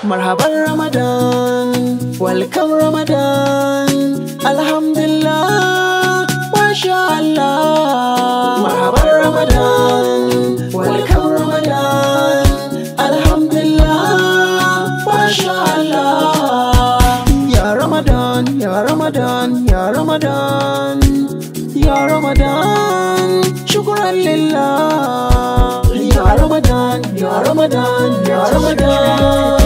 Marhaban Ramadan, welcome Ramadan, Alhamdulillah, Masha Allah. Marhaban Ramadan, welcome Ramadan, Alhamdulillah, Masha Allah. Ya Ramadan, Ya Ramadan, Ya Ramadan, Ya Ramadan, shukran lillah. Ya Ramadan, Ya Ramadan, Ya Ramadan,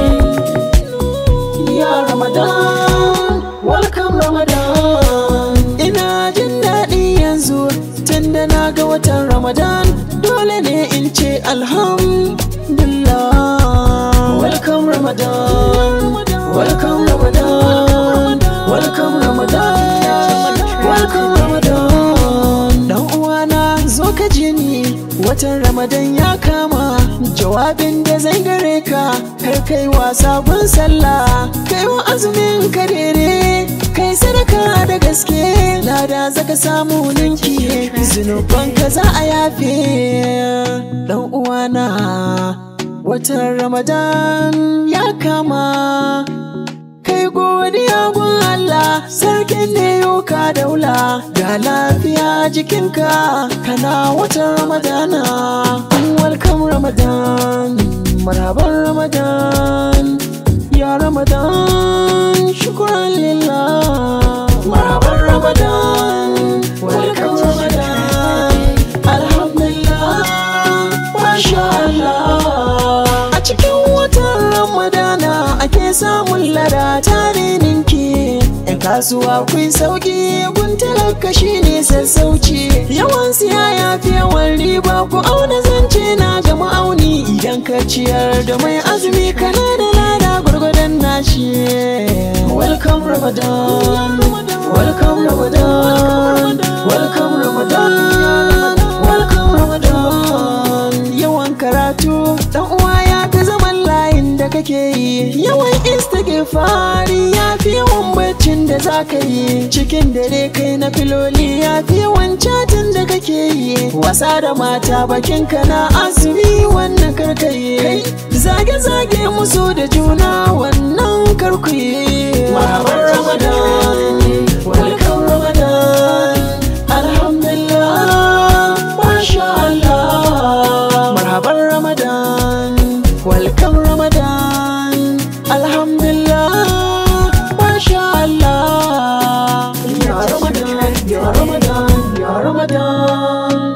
Ya Ramadan, welcome Ramadan. Ina jin daɗi yanzu tunda na ga watan Ramadan, dole ne in ce alhamdulillah. Welcome Ramadan, welcome Ramadan, welcome Ramadan, welcome Ramadan. Dan uwana zo ka ji ni, watan Ramadan ya kama. Jawabin da zai gare ka, kar kai wasa gun sallah, kai wa azumin ka dere, kai sadaka da gaske, lada zaka samu ninki, zunuban ka za a yafe. Dan uwana, watan Ramadan ya kama, kai godiya gun Allah, sarkin ne yau ka daula, ga lafiya jikinka, kana watan Ramadana. Welcome Ramadan, marhaban Ramadan, ya Ramadan, shukran lillah. Marhaban Ramadan, welcome Ramadan, alhamdulillah, masha Allah. A cikin watan Ramadana ake samun lada tare ninki, yan kasuwa kun sauki, gun talaka shine sassauci, yawan siya ya fi yawan riba, ku auna zance na ga ma'auni, idan ka ciyar da mai azumi kana da lada gwargwadon nashi. Welcome Ramadan, welcome Ramadan, welcome Ramadan, welcome Ramadan. Yawan karatu dan uwa ya fi zaman layin da kake yi, yawan istighfari ya fi yawan baccin da za ka yi, cikin dare kai na filoli ya fi yawan chatin da kake yi, wasa da mata bakinka na azumi wannan karkaye, zage-zage musu da juna wannan karkuye. Marhaban Ramadan, welcome Ramadan, alhamdulillah, masha Allah. Marhaban Ramadan, welcome Ramadan, alhamdulillah, masha Allah. Ya Ramadan, Ya Ramadan, Ya Ramadan.